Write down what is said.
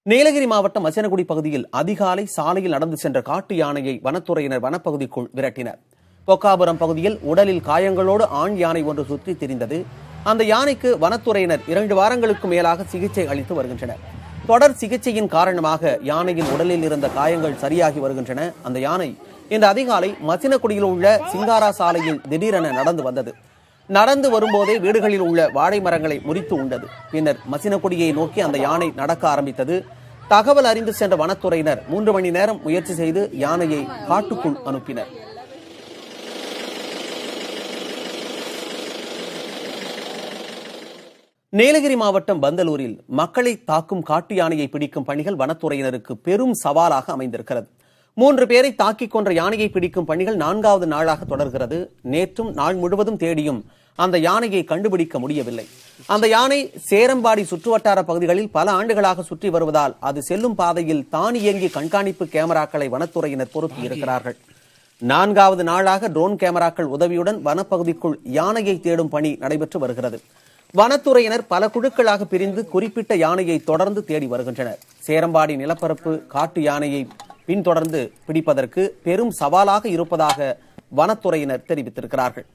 நீலகிரி மாவட்டம் மசினகுடி பகுதியில் அதிகாலை சாலையில் நடந்து சென்ற காட்டு யானையை வனத்துறையினர் வனப்பகுதிக்குள் விரட்டினர். பொக்காபுரம் பகுதியில் உடலில் காயங்களோடு ஆண் யானை ஒன்று சுற்றி திரிந்தது. அந்த யானைக்கு வனத்துறையினர் 2 வாரங்களுக்கு மேலாக சிகிச்சை அளித்து வருகின்றனர். தொடர் சிகிச்சையின் காரணமாக யானையின் உடலில் இருந்த காயங்கள் சரியாகி வருகின்றன. அந்த யானை இன்று அதிகாலை மசினகுடியில் உள்ள சிங்காரா சாலையில் திடீரென நடந்து வந்தது. நடந்து வரும்போதே வீடுகளில் உள்ள வாழை மரங்களை முறித்து உண்டது. பின்னர் மசினகுடியை நோக்கி அந்த யானை நடக்க ஆரம்பித்தது. தகவல் அறிந்து சென்ற வனத்துறையினர் 3 மணி நேரம் முயற்சி செய்து யானையை காட்டுக்குள் அனுப்பினர். நீலகிரி மாவட்டம் பந்தலூரில் மக்களை தாக்கும் காட்டு யானையை பிடிக்கும் பணிகள் வனத்துறையினருக்கு பெரும் சவாலாக அமைந்திருக்கிறது. 3 பேரை தாக்கிக் கொன்ற யானையை பிடிக்கும் பணிகள் 4வது நாளாக தொடர்கிறது. நேற்றும் நாள் முழுவதும் தேடியும் அந்த யானையை கண்டுபிடிக்க முடியவில்லை. அந்த யானை சேரம்பாடி சுற்றுவட்டார பகுதிகளில் பல ஆண்டுகளாக சுற்றி வருவதால் அது செல்லும் பாதையில் தானியங்கி கண்காணிப்பு கேமராக்களை வனத்துறையினர் பொருத்தி இருக்கிறார்கள். 4வது நாளாக ட்ரோன் கேமராக்கள் உதவியுடன் வனப்பகுதிக்குள் யானையை தேடும் பணி நடைபெற்று வருகிறது. வனத்துறையினர் பல குழுக்களாக பிரிந்து குறிப்பிட்ட யானையை தொடர்ந்து தேடி வருகின்றனர். சேரம்பாடி நிலப்பரப்பு காட்டு யானையை பின்தொடர்ந்து பிடிப்பதற்கு பெரும் சவாலாக இருப்பதாக வனத்துறையினர் தெரிவித்திருக்கிறார்கள்.